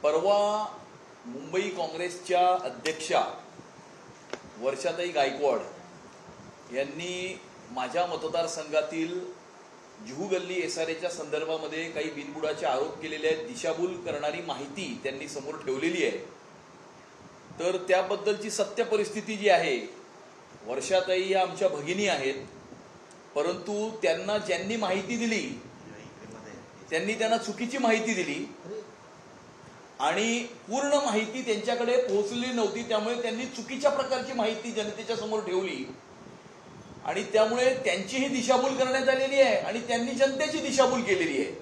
परवा मुंबई काँग्रेसच्या अध्यक्षा वर्षाताई गायकवाड यांनी माझ्या मतदारसंघातील जुहू गल्ली एसआरएच्या संदर्भामध्ये काही बिनबुडाचे आरोप केलेले आहेत, दिशाभूल करणारी माहिती त्यांनी समोर ठेवलेली आहे। तर त्याबद्दलची सत्य परिस्थिती जी आहे, वर्षाताई ह्या आमच्या भगिनी आहेत, परंतु त्यांना ज्यांनी माहिती दिली त्यांना चुकीची माहिती दिली आणि पूर्ण माहिती त्यांच्याकडे पोहोचलेली नव्हती। त्यामुळे त्यांनी चुकीच्या प्रकारची माहिती जनतेच्या समोर ठेवली आणि त्यामुळे त्यांचीही दिशाभूल करण्यात आलेली आहे आणि त्यांनी जनतेची दिशाभूल केलेली आहे।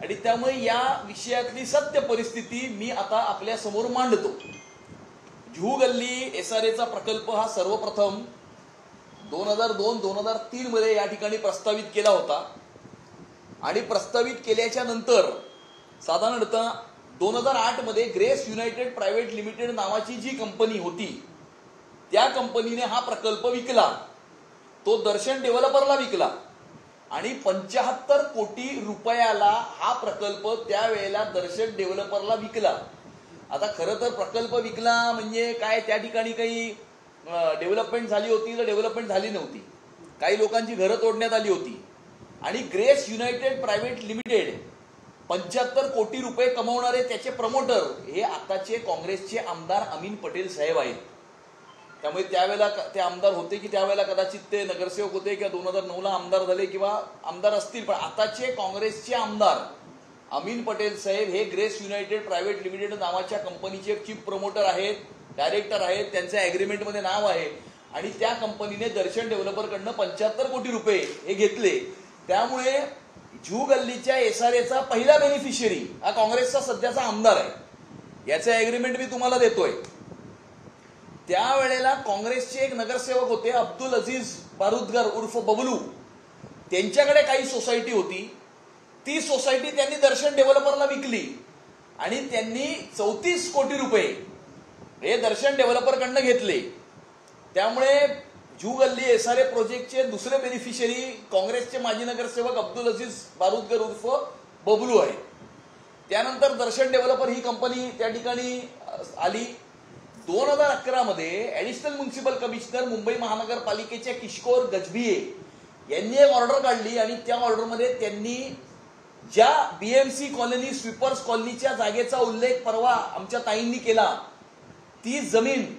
आणि त्यामुळे या विषयातली सत्य परिस्थिती मी आता आपल्या समोर मांडतो। जुहू गल्ली एसआरएचा प्रकल्प हा सर्वप्रथम 2002-2003 मध्ये या ठिकाणी प्रस्तावित केला होता आणि प्रस्तावित केल्याच्या नंतर साधारणतः 2008 मध्ये ग्रेस युनायटेड प्रायव्हेट लिमिटेड नावाची जी कंपनी होती त्या कंपनीने हा प्रकल्प विकला। तो दर्शन डेव्हलपरला विकला आणि 75 कोटी रुपयाला हा प्रकल्प त्यावेळेला दर्शन डेव्हलपरला विकला। आता खरं तर प्रकल्प विकला म्हणजे काय, त्या ठिकाणी काही डेव्हलपमेंट झाली होती तर डेव्हलपमेंट झाली नव्हती, काही लोकांची घरं तोडण्यात आली होती आणि ग्रेस युनायटेड प्रायव्हेट लिमिटेड 75 कोटी रुपये कमवणारे त्याचे प्रमोटर हे आताचे काँग्रेसचे आमदार अमीन पटेल साहेब आहेत। त्यामुळे त्यावेळेला ते आमदार होते की त्यावेळेला कदाचित ते नगरसेवक होते किंवा 2009ला आमदार झाले किंवा आमदार असतील, पण आताचे काँग्रेसचे आमदार अमीन पटेल साहेब हे ग्रेस युनायटेड प्रायव्हेट लिमिटेड नावाच्या कंपनीचे चीफ प्रमोटर आहेत, डायरेक्टर आहेत, त्यांच्या अग्रीमेंटमध्ये नाव आहे आणि त्या कंपनीने दर्शन डेव्हलपरकडनं 75 कोटी रुपये हे घेतले। त्यामुळे जुहू गल्लीच्या एसआरएचा पहिला बेनिफिशियरी हा काँग्रेसचा सध्याचा आमदार आहे। याचे अग्रीमेंट मी तुम्हाला देतोय। त्यावेळेला काँग्रेसचे एक नगरसेवक होते अब्दुल अजीज बारुदगर उर्फ बबलू, त्यांच्याकडे काही सोसायटी होती, ती सोसायटी त्यांनी दर्शन डेव्हलपरला विकली आणि त्यांनी 34 कोटी रुपये हे दर्शन डेव्हलपरकडनं घेतले। त्यामुळे जुहू गल्ली एसआरए प्रोजेक्टचे दुसरे बेनिफिशियरी काँग्रेसचे माजी नगरसेवक अब्दुल अजीज बारुदगर उर्फ बबलू आहे। त्यानंतर दर्शन डेव्हलपर ही कंपनी त्या ठिकाणी आली। 2011 मध्ये ऍडिशनल म्युनिसिपल कमिशनर मुंबई महानगरपालिकेच्या किशोर गजभिये यांनी एक ऑर्डर काढली आणि त्या ऑर्डरमध्ये त्यांनी ज्या बीएमसी कॉलनी स्वीपर्स कॉलनीच्या जागेचा उल्लेख परवा आमच्या ताईंनी केला, ती जमीन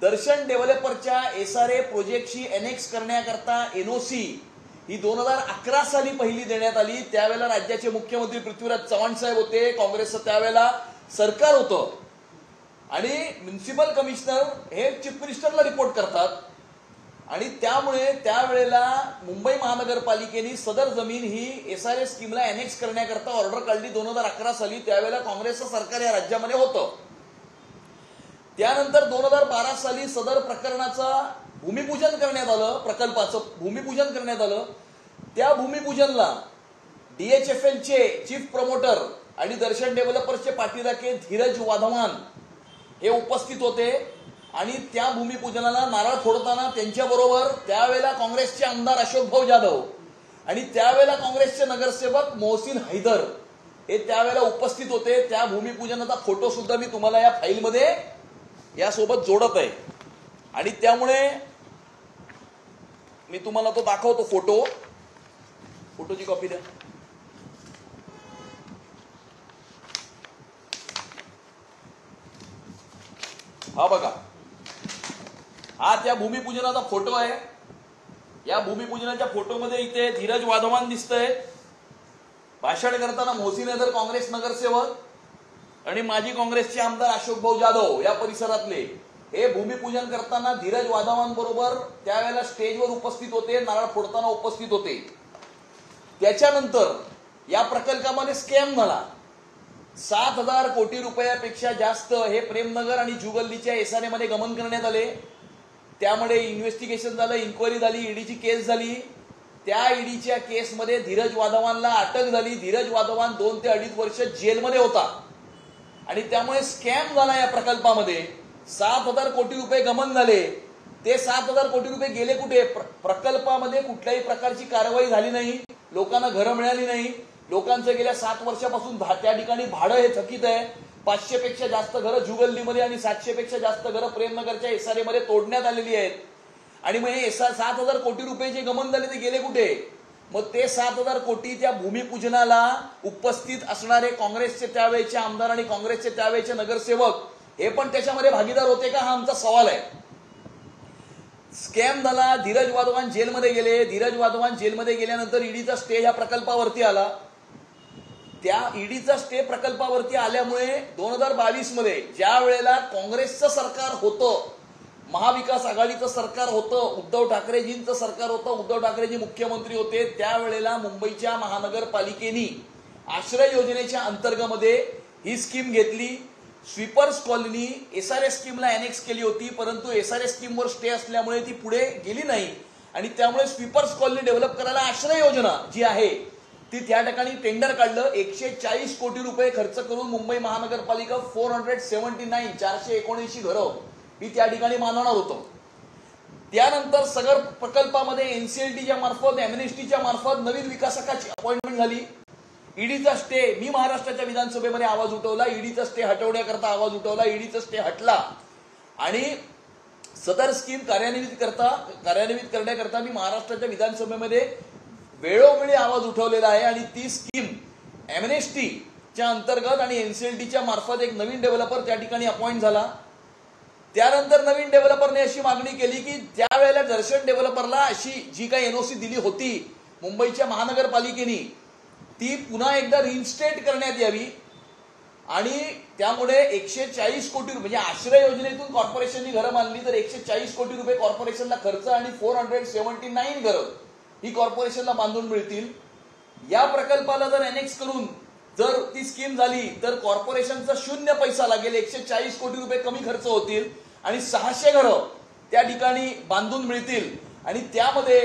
दर्शन डेव्हलपरच्या एसआरए प्रोजेक्टशी एनेक्स करण्याकरता एनओसी ही 2011 साली पहिली देण्यात आली। त्यावेळेला राज्याचे मुख्यमंत्री पृथ्वीराज चव्हाण साहेब होते, काँग्रेसचं त्यावेळेला सरकार होतं आणि म्युनिसिपल कमिशनर हे चीफ मिनिस्टरला रिपोर्ट करतात आणि त्यामुळे त्यावेळेला मुंबई महानगरपालिकेने सदर जमीन ही एसआरए स्कीमला एनेक्स करण्याकरता ऑर्डर काढली 2011 साली। त्यावेळेला काँग्रेसचं सरकार या राज्यामध्ये होतं। त्यानंतर 2012 साली सदर प्रकरणाचा भूमिपूजन करण्यात आलं, प्रकल्पाचं भूमिपूजन करण्यात आलं। त्या भूमिपूजनला डीएचएफएलचे चीफ प्रमोटर आणि दर्शन डेव्हलपर्सचे पाठीराखे धीरज वाधवान हे उपस्थित होते आणि त्या भूमिपूजनाला नारळ फोडताना त्यांच्याबरोबर त्यावेळेला काँग्रेसचे आमदार अशोक भाऊ जाधव आणि त्यावेळेला काँग्रेसचे नगरसेवक मोहसिन हैदर हे त्यावेळेला उपस्थित होते। त्या भूमिपूजनाचा फोटो सुद्धा मी तुम्हाला या फाईलमध्ये यासोबत जोडत आहे आणि त्यामुळे मी तुम्हाला तो दाखवतो फोटोची कॉपी द्या। हा बघा, हा त्या भूमिपूजनाचा फोटो आहे। या भूमिपूजनाच्या फोटोमध्ये इथे धीरज वाधवान दिसतंय, भाषण करताना मोहसिन हैदर काँग्रेस नगरसेवक आणि माजी काँग्रेसचे आमदार अशोक भाऊ जाधव या परिसरातले हे भूमिपूजन करताना धीरज वाधवांबरोबर त्यावेळेला स्टेजवर उपस्थित होते, नारळ फोडताना उपस्थित होते। त्याच्यानंतर या प्रकल्पामध्ये स्कॅम झाला। 7,000 कोटी रुपयापेक्षा जास्त हे प्रेमनगर आणि जुहू गल्लीच्या एसआरए मध्ये गमन करण्यात आले। त्यामध्ये इन्व्हेस्टिगेशन झालं, इन्क्वायरी झाली, ईडीची केस झाली। त्या ईडीच्या केसमध्ये धीरज वाधवानला अटक झाली। धीरज वाधवान 2 ते 2.5 वर्ष जेलमध्ये होता आणि त्यामुळे स्कॅम झाला या प्रकल्पामध्ये। 7,000 कोटी रुपये गमन झाले। ते 7,000 कोटी रुपये गेले कुठे? प्रकल्पामध्ये कुठल्याही प्रकारची कारवाई झाली नाही, लोकांना घरं मिळाली नाही, लोकांचं गेल्या 7 वर्षापासून त्या ठिकाणी भाडं हे थकीत आहे, 500 पेक्षा जास्त घरं जुगल्लीमध्ये आणि 700 पेक्षा जास्त घरं प्रेमनगरच्या एसआरए मध्ये तोडण्यात आलेली आहेत. आणि मग हे 7,000 कोटी रुपये जे गमन झाले ते गेले कुठे? मग ते 7,000 कोटी त्या भूमिपूजनाला उपस्थित असणारे काँग्रेसचे त्यावेळेचे आमदार आणि काँग्रेसचे त्यावेळेचे नगरसेवक हे पण त्याच्यामध्ये भागीदार होते का, हा आमचा सवाल आहे. स्कॅम झाला. धीरज वाधवान जेलमध्ये गेले. धीरज वाधवान जेलमध्ये गेल्यानंतर ईडीचा स्टे ह्या प्रकल्पावरती आला. त्या ईडीचा स्टे प्रकल्पावरती आल्यामुळे 2022 मध्ये ज्या वेळेला काँग्रेसचं सरकार होतं, महाविकास आघाडीचं सरकार होतं, उद्धव ठाकरेजींचं सरकार होतं, उद्धव ठाकरेजी मुख्यमंत्री होते, त्यावेळेला मुंबईच्या महानगरपालिकेनी आश्रय योजनेच्या अंतर्गत ही स्कीम घेतली. स्वीपर्स कॉलनी एसआरएस स्कीमला अनेक्स केली होती, परंतु एसआरएस स्कीमवर स्टे असल्यामुळे ती पुढे गेली नाही आणि त्यामुळे स्वीपर्स कॉलनी डेव्हलप करायला आश्रय योजना जी आहे ती त्या ठिकाणी टेंडर काढलं. 140 कोटी रुपये खर्च करून मुंबई महानगरपालिका 479 घरं ही त्या ठिकाणी मानवणार होतं. त्यानंतर सगर प्रकल्पामध्ये एनसीएलटीच्या मार्फत, एमएनएसटीच्या मार्फत नवीन विकासकाची अपॉइंटमेंट झाली. ईडीचा स्टे, मी महाराष्ट्राच्या विधानसभेमध्ये आवाज उठवला, ईडीचा स्टे हटवण्याकरता आवाज उठवला. ईडीचा स्टे हटला आणि सदर स्कीम कार्यान्वित करण्याकरता मी महाराष्ट्राच्या विधानसभेमध्ये वेळोवेळी आवाज उठवलेला आहे. आणि ती स्कीम एमएनएसटीच्या अंतर्गत आणि एनसीएलटीच्या मार्फत एक नवीन डेव्हलपर त्या ठिकाणी अपॉइंट झाला. त्यानंतर नवीन डेव्हलपरने अशी मागणी केली की त्यावेळेला दर्शन डेव्हलपरला अशी जी काही एनओसी दिली होती मुंबईच्या महानगरपालिकेने ती पुन्हा एकदा रिइन्स्टेट करण्यात यावी. आणि त्यामुळे 140 कोटी रुपये म्हणजे आश्रय योजनेतून कॉर्पोरेशननी घरं बांधली तर 140 कोटी रुपये कॉर्पोरेशनला खर्च आणि 479 घरं ही कॉर्पोरेशनला बांधून मिळतील. या प्रकल्पाला जर अनेक्स करून जर ती स्कीम झाली तर कॉर्पोरेशनचा 0 पैसा लागेल. 140 कोटी रुपये कमी खर्च होतील आणि 600 घरं त्या ठिकाणी बांधून मिळतील. आणि त्यामध्ये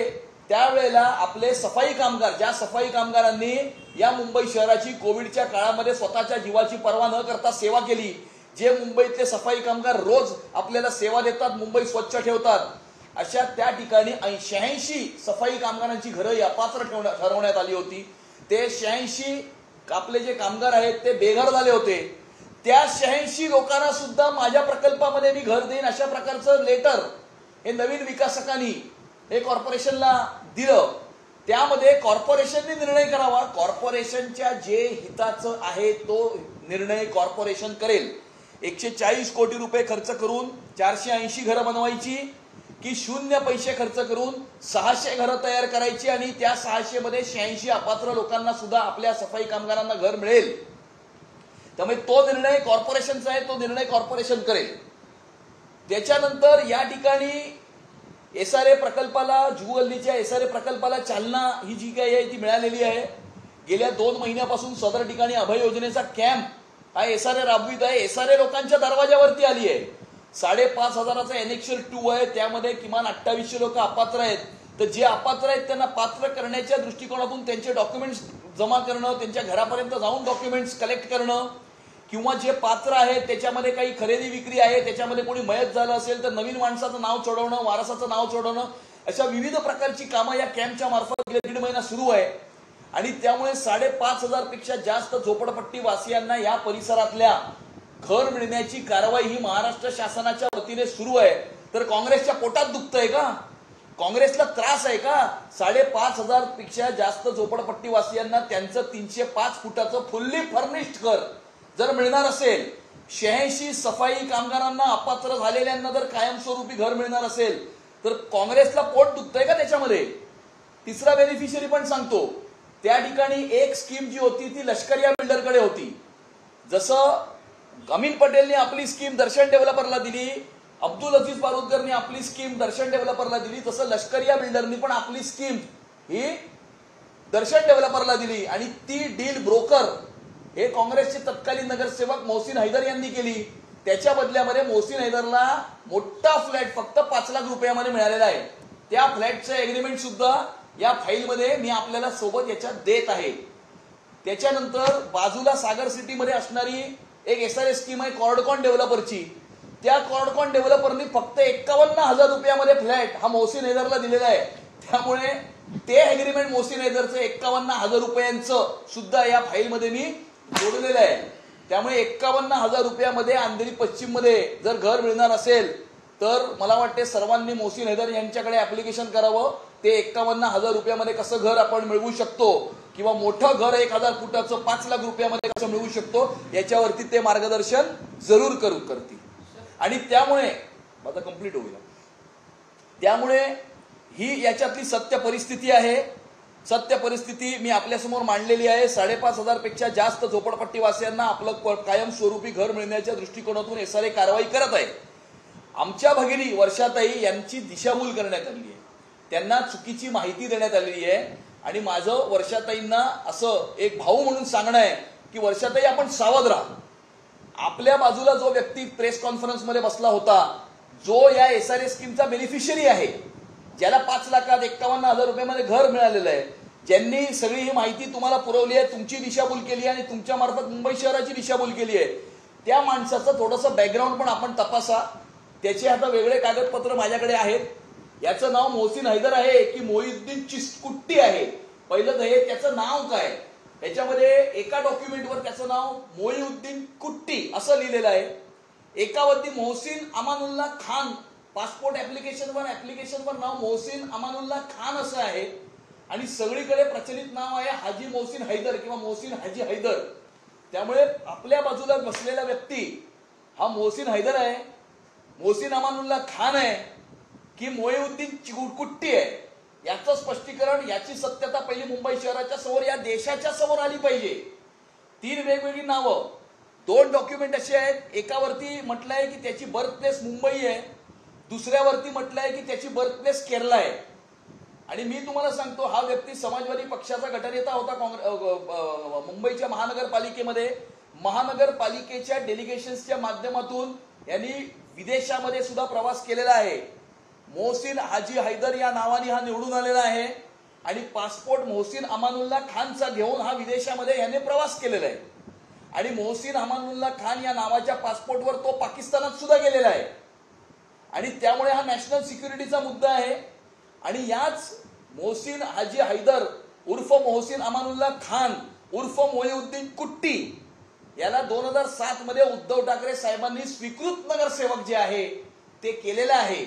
त्यावेळेला आपले सफाई कामगार, ज्या सफाई कामगारांनी या मुंबई शहराची कोविडच्या काळामध्ये स्वतःच्या जीवाची पर्वा न करता सेवा केली, जे मुंबईतले सफाई कामगार रोज आपल्याला सेवा देतात, मुंबई स्वच्छ ठेवतात, अशा त्या ठिकाणी 86 सफाई कामगारांची घरं अपात्र ठरवण्यात आली होती. ते 86 आपले जे कामगार आहेत ते बेघर झाले होते. त्या 86 लोकांना सुद्धा माझ्या प्रकल्पामध्ये मी घर देईन अशा प्रकारचं लेटर हे नवीन विकासकांनी हे कॉर्पोरेशनला दिलं. त्यामध्ये कॉर्पोरेशनने निर्णय करावा. कॉर्पोरेशनच्या जे हिताचं आहे तो निर्णय कॉर्पोरेशन करेल. 140 कोटी रुपये खर्च करून 480 घरं बनवायची की 0 पैसे खर्च करून 600 घरं तयार करायची आणि त्या 600 मध्ये 86 अपात्र लोकांना सुद्धा आपल्या सफाई कामगारांना घर मिळेल. त्यामुळे तो निर्णय कॉर्पोरेशनचा आहे, तो निर्णय कॉर्पोरेशन करेल. त्याच्यानंतर या ठिकाणी एसआरए प्रकल्पाला, जुगल्लीच्या एसआरए प्रकल्पाला चालना ही जी काही आहे ती मिळालेली आहे. गेल्या 2 महिन्यापासून सदर ठिकाणी अभय योजनेचा कॅम्प हा एसआरए राबवित आहे. एसआरए लोकांच्या दरवाजावरती आली आहे. 5,500चा एनेक्शियल 2 आहे, त्यामध्ये किमान 2800 लोक अपात्र आहेत. तर जे अपात्र आहेत त्यांना पात्र करण्याच्या दृष्टिकोनातून त्यांचे डॉक्युमेंट्स जमा करणं, त्यांच्या घरापर्यंत जाऊन डॉक्युमेंट्स कलेक्ट करणं, किंवा जे पात्र आहेत त्याच्यामध्ये काही खरेदी विक्री आहे, त्याच्यामध्ये कोणी मयत झालं असेल तर नवीन माणसाचं नाव चढवणं, वारसाचं नाव चढवणं, अशा विविध प्रकारची कामं या कॅम्पच्या मार्फत गेले 1.5 महिना सुरू आहे. आणि त्यामुळे 5,500 पेक्षा जास्त झोपडपट्टी वासियांना या परिसरातल्या घर मिळण्याची कारवाई ही महाराष्ट्र शासनाच्या वतीने सुरू आहे. तर काँग्रेसच्या पोटात दुखतंय का? काँग्रेसला त्रास आहे का? 5,500 पेक्षा जास्त झोपडपट्टी वासियांना त्यांचं 305 फुटाचं फुल्ली फर्निश्ड घर जर मिळणार असेल, 86 सफाई कामगारांना अपात्र झालेल्यांना जर कायमस्वरूपी घर मिळणार असेल तर काँग्रेसला पोट दुखतंय का त्याच्यामध्ये? तिसरा बेनिफिशियरी पण सांगतो. त्या ठिकाणी एक स्कीम जी होती ती लष्करिया बिल्डरकडे होती. जसं अमीन पटेलने आपली स्कीम दर्शन डेव्हलपरला दिली, अब्दुल अजीज बारुदकरने आपली स्कीम दर्शन डेव्हलपरला दिली, तसं लष्करिया बिल्डरनी पण आपली स्कीम ही दर्शन डेव्हलपरला दिली. आणि ती डील ब्रोकर हे काँग्रेसचे तत्कालीन नगरसेवक मोहसिन हैदर यांनी केली. त्याच्या बदल्यामध्ये मोहसिन हैदरला मोठा फ्लॅट फक्त 5 लाख रुपयामध्ये मिळालेला आहे. त्या फ्लॅटचं एग्रीमेंट सुद्धा या फाईलमध्ये मी आपल्याला सोबत याच्यात देत आहे. त्याच्यानंतर बाजूला सागर सिटीमध्ये असणारी एक एसआरए स्कीम आहे कॉर्डकॉन डेव्हलपरची. त्या कॉर्डकॉन डेव्हलपरनी फक्त 51,000 रुपयामध्ये फ्लॅट हा मोहसिन हैदरला दिलेला आहे. त्यामुळे ते एग्रीमेंट मोहसिन हैदरचं 51,000 रुपयांचं सुद्धा या फाईलमध्ये मी जोडलेलं आहे. त्यामुळे 51,000 रुपयामध्ये अंधेरी पश्चिम मध्ये जर घर मिळणार असेल तर मला वाटते सर्वांनी मोहसिन हैदर यांच्याकडे ऍप्लिकेशन करावं. ते 51,000 रुपयामध्ये कसं घर आपण मिळवू शकतो किंवा मोठं घर 1,000 फुटाचं 5 लाख रुपयामध्ये कसं मिळवू शकतो याच्यावरती ते मार्गदर्शन जरूर करतील. आणि त्यामुळे माझा कंप्लीट होईल. त्यामुळे ही याच्यातली सत्य परिस्थिती आहे. सत्य परिस्थिती मी आपल्यासमोर मांडलेली आहे. 5,500 पेक्षा जास्त झोपडपट्टीवासियांना आपलं कायमस्वरूपी घर मिळण्याच्या दृष्टिकोनातून एसआरए कारवाई करत आहे. आमच्या भगिनी वर्षाताई यांची दिशाभूल करण्यात आली आहे. त्यांना चुकीची माहिती देण्यात आलेली आहे. आणि माझं वर्षाताईंना असं एक भाऊ म्हणून सांगणं आहे की वर्षाताई आपण सावध राहा. आपल्या बाजूला जो व्यक्ती प्रेस कॉन्फरन्समध्ये बसला होता, जो या एसआरए स्कीमचा बेनिफिशियरी आहे, ज्याला 5 लाखात 51,000 रुपयामध्ये घर मिळालेलं आहे, ज्यांनी सगळी ही माहिती तुम्हाला पुरवली आहे, तुमची दिशाभूल केली आहे आणि तुमच्या मार्फत मुंबई शहराची दिशाभूल केली आहे, त्या माणसाचं थोडंसं बॅकग्राऊंड पण आपण तपासा. त्याचे आता वेगळे कागदपत्र माझ्याकडे आहेत. याचं नाव मोहसिन हैदर आहे की मोहिउद्दीन चिस्कुट्टी आहे, पहिलं हे त्याचं नाव काय. त्याच्यामध्ये एका डॉक्युमेंटवर त्याचं नाव मोहिउद्दीन कुट्टी असं लिहिलेलं आहे. एकावरती मोहसिन अमानुल्ला खान, पासपोर्ट ऍप्लिकेशनवर नाव मोहसिन अमानुल्ला खान असं आहे. आणि सगळीकडे प्रचलित नाव आहे हाजी मोहसिन हैदर किंवा मोहसिन हाजी हैदर. त्यामुळे आपल्या बाजूला बसलेला व्यक्ती हा मोहसिन हैदर आहे, मोहसिन अमानुल्ला खान आहे की मोहिउद्दीन कुट्टी आहे, याचं स्पष्टीकरण, याची सत्यता पहिली मुंबई शहराच्या समोर, या देशाच्या समोर आली पाहिजे. 3 वेगवेगळी नावं, 2 डॉक्युमेंट असे आहेत. एकावरती म्हटलं आहे की त्याची बर्थ प्लेस मुंबई आहे, दुसऱ्यावरती म्हटलं आहे की त्याची बर्थ प्लेस केरला आहे. आणि मी तुम्हाला सांगतो, हा व्यक्ती समाजवादी पक्षाचा गटनेता होता. मुंबईच्या महानगरपालिकेमध्ये महानगरपालिकेच्या डेलिगेशन्सच्या माध्यमातून यांनी विदेशामध्ये सुद्धा प्रवास केलेला आहे. मोहसिन हाजी हैदर या नावाने हा निवडून आलेला आहे आणि पासपोर्ट मोहसिन अमानुल्ला खानचा घेऊन हा विदेशामध्ये याने प्रवास केलेला आहे. आणि मोहसिन अमानुल्ला खान या नावाच्या पासपोर्टवर तो पाकिस्तानात सुद्धा गेलेला आहे. आणि त्यामुळे हा नॅशनल सिक्युरिटीचा मुद्दा आहे. आणि याच मोहसिन हाजी हैदर उर्फ मोहसिन अमानुल्ला खान उर्फ मोहिउद्दीन कुट्टी याला 2007 मध्ये उद्धव ठाकरे साहेबांनी स्वीकृत नगरसेवक जे आहे ते केलेलं आहे.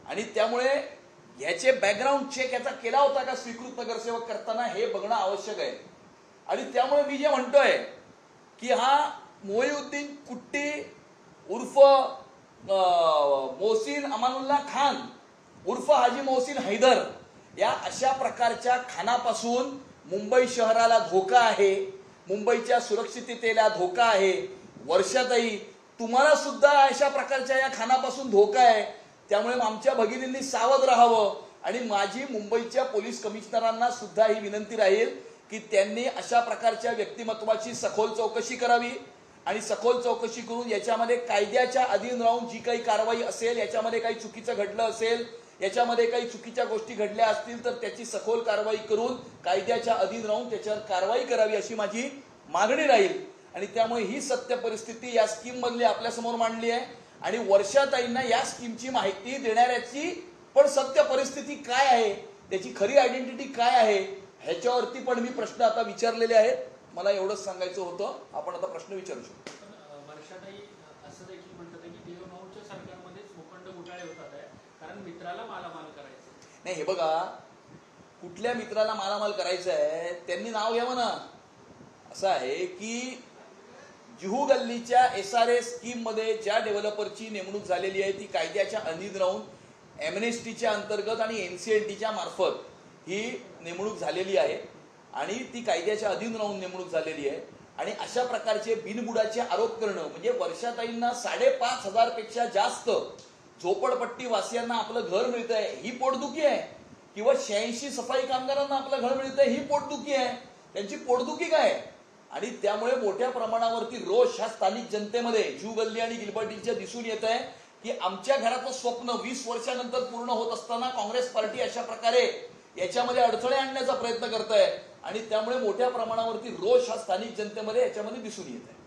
आणि त्यामुळे याचे बॅकग्राऊंड चेक याचा केला होता का स्वीकृत नगरसेवक करताना, हे बघणं आवश्यक आहे. आणि त्यामुळे मी जे म्हणतोय की हा मोहिउद्दीन कुट्टी उर्फ मोहसिन अमानुल्ला खान उर्फ हाजी मोहसिन हैदर या अशा प्रकारच्या खानापासून मुंबई शहराला धोका आहे, मुंबईच्या सुरक्षिततेला धोका आहे. वर्षाताई, तुम्हाला सुद्धा अशा प्रकारच्या या खानापासून धोका आहे. त्यामुळे आमच्या भगिनींनी सावध राहावं. आणि माझी मुंबईच्या पोलीस कमिशनरांना सुद्धा ही विनंती राहील की त्यांनी अशा प्रकारच्या व्यक्तिमत्वाची सखोल चौकशी करावी आणि सखोल चौकशी करून याच्यामध्ये कायद्याच्या अधीन राहून जी काही कारवाई असेल, याच्यामध्ये काही चुकीचं घडलं असेल, याच्यामध्ये काही चुकीच्या गोष्टी घडल्या असतील तर त्याची सखोल कारवाई करून कायद्याच्या अधीन राहून त्याच्यावर कारवाई करावी अशी माझी मागणी राहील. आणि त्यामुळे ही सत्य परिस्थिती या स्कीम मधली आपल्यासमोर मांडली आहे. आणि वर्षाताईंना या स्कीमची माहिती देणाऱ्याची पण सत्य परिस्थिती काय आहे, त्याची खरी आयडेंटिटी काय आहे, ह्याच्यावरती पण मी प्रश्न आता विचारलेले आहेत. मला एवढंच सांगायचं होतं. आपण आता प्रश्न विचारू शकतो. वर्षाताई असं देखील म्हणतात की देवभाऊच्या सरकारमध्ये भूखंड घोटाळे होतात आहे, कारण मित्राला मालामाल करायचं नाही. हे बघा, कुठल्या मित्राला मालामाल करायचं आहे त्यांनी नाव घ्यावं ना. असं आहे की जुहू गल्लीच्या एसआरए स्कीम मध्ये ज्या डेव्हलपरची नेमणूक झालेली आहे ती कायद्याच्या अधीन राहून एमएनएसटीच्या अंतर्गत आणि एनसीएलटीच्या मार्फत ही नेमणूक झालेली आहे आणि ती कायद्याच्या अधीन राहून नेमणूक झालेली आहे. आणि अशा प्रकारचे बिनबुडाचे आरोप करणं म्हणजे वर्षाताईंना 5,500 पेक्षा जास्त झोपडपट्टी वासियांना आपलं घर मिळतंय ही पोटदुखी आहे, किंवा 86 सफाई कामगारांना आपलं घर मिळतंय ही पोटदुखी आहे. त्यांची पोटदुखी काय. आणि त्यामुळे मोठ्या प्रमाणावरती रोष ह्या स्थानिक जनतेमध्ये जुहू गल्ली आणि गिलबर्टीच्या दिसून येत आहे की आमच्या घराचं स्वप्न 20 वर्षानंतर पूर्ण होत असताना काँग्रेस पार्टी अशा प्रकारे याच्यामध्ये अडथळे आणण्याचा प्रयत्न करत आहे. आणि त्यामुळे मोठ्या प्रमाणावरती रोष हा स्थानिक जनतेमध्ये याच्यामध्ये दिसून येत आहे.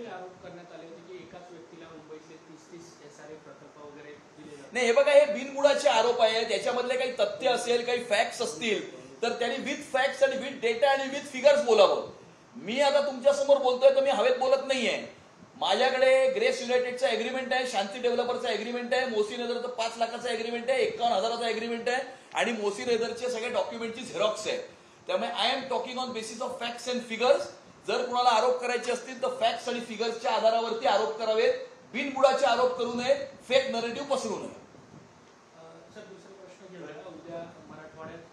आरोप करण्यात आले होते की एकाच व्यक्तीला मुंबईचे 30 एसआरए प्रकल्प वगैरे दिले जातात. नाही, हे बघा, हे बिनबुडाचे आरोप आहेत. याच्यामधले काही तथ्य असेल, काही फॅक्ट्स असतील तर त्यांनी विथ फॅक्ट्स आणि विथ डेटा आणि विथ फिगर्स बोलावं. मी आता तुमच्या समोर बोलतोय तर मी हवेत बोलत नाहीये. माझ्याकडे ग्रेस युनायटेडचा एग्रीमेंट आहे, शांती डेव्हलपरचा एग्रीमेंट आहे, मोसी नदरचं 5 लाखाचा एग्रीमेंट आहे, 51,000चा एग्रीमेंट आहे आणि मोसी नदरचे सगळे डॉक्युमेंटची झेरॉक्स आहे. त्यामुळे I am talking on basis of facts and figures. जर कुणाला आरोप करायचे असतील तर फॅक्ट्स आणि फिगर्सच्या आधारावरती आरोप करावेत, बिनबुडाचे आरोप करू नये, फेक नरेटिव्ह पसरू नये. सर, दुसरा प्रश्न घेऊया. उद्या मराठवाड्यात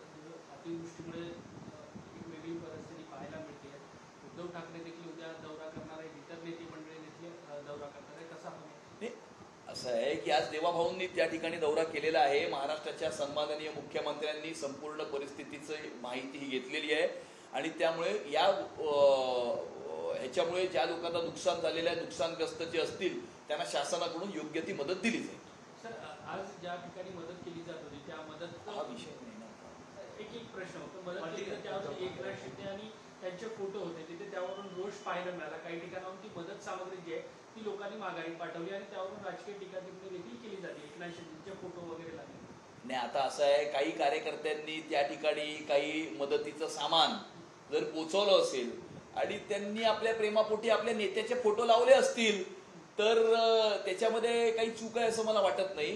अतिवृष्टीमुळे एक वेगळी परिस्थिती पाहायला मिळते. उद्धव ठाकरे देखील उद्या दौरा करणार आहे, इतर नेते मंडळी देखील दौरा करणार आहे. कसा होणार? असं आहे की आज देवाभाऊंनी त्या ठिकाणी दौरा केलेला आहे. महाराष्ट्राच्या सन्माननीय मुख्यमंत्र्यांनी संपूर्ण परिस्थितीची माहिती ही घेतलेली आहे आणि त्यामुळे ह्याच्यामुळे ज्या लोकांना नुकसान झालेल्या नुकसानग्रस्त जे असतील त्यांना शासनाकडून योग्य ती मदत दिली जाईल. सर, आज ज्या ठिकाणी मदत केली जात होती त्या मदत हा विषय नाही ना. एक प्रश्न होतो. मदत केली त्यावर एकनाथ शिंदे आणि त्यांचे फोटो होते तिथे, त्यावरून रोष पाहायला मिळाला. काही ठिकाणाहून ती मदत सामग्री जी आहे ती लोकांनी माघारी पाठवली आणि त्यावरून राजकीय टीका टिप्पणी देखील केली जाते. एकनाथ शिंदेचे फोटो वगैरे लागले नाही. आता असं आहे, काही कार्यकर्त्यांनी त्या ठिकाणी काही मदतीचं सामान जर पोचवलं असेल आणि त्यांनी आपल्या प्रेमापोटी आपल्या नेत्याचे फोटो लावले असतील तर त्याच्यामध्ये काही चूक आहे असं मला वाटत नाही.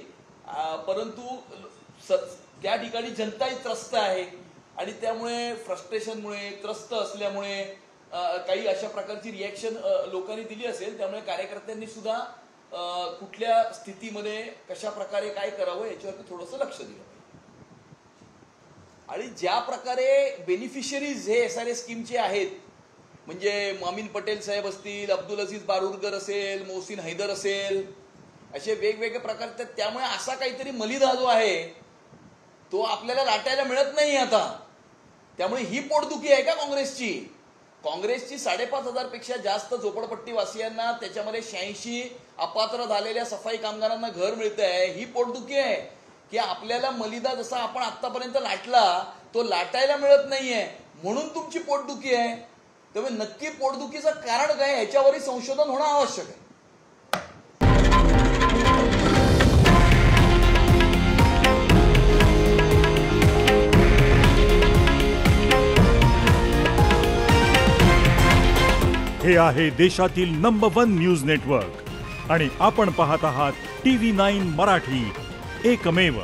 परंतु त्या ठिकाणी जनताही त्रस्त आहे आणि त्यामुळे फ्रस्ट्रेशनमुळे, त्रस्त असल्यामुळे काही अशा प्रकारची रिॲक्शन लोकांनी दिली असेल. त्यामुळे कार्यकर्त्यांनी सुद्धा कुठल्या स्थितीमध्ये कशा प्रकारे काय करावं याच्यावरती थोडंसं लक्ष दिलं पाहिजे. आणि ज्या प्रकारे बेनिफिशरीज हे SRA स्कीमचे आहेत, म्हणजे मामीन पटेल साहेब असतील, अब्दुल अजीज बारुदगर असेल, मोहसिन हैदर असेल, असे वेगवेगळे प्रकार, त्यामुळे असा काहीतरी मलिदा जो आहे तो आपल्याला लाटायला मिळत नाही आता. त्यामुळे ही पोटदुखी आहे का काँग्रेसची? काँग्रेसची 5,500 पेक्षा जास्त झोपडपट्टी वासियांना, त्याच्यामध्ये 86 अपात्र झालेल्या सफाई कामगारांना घर मिळत आहे. ही पोटदुखी आहे की आपल्याला मलिदा जसा आपण आतापर्यंत लाटला तो लाटायला मिळत नाहीये, म्हणून तुमची पोटदुखी आहे. त्यामुळे नक्की पोटदुखीचं कारण काय ह्याच्यावरही संशोधन होणं आवश्यक आहे. हे आहे देशातील नंबर 1 न्यूज नेटवर्क आणि आपण पाहत आहात TV9 मराठी, एकमेव.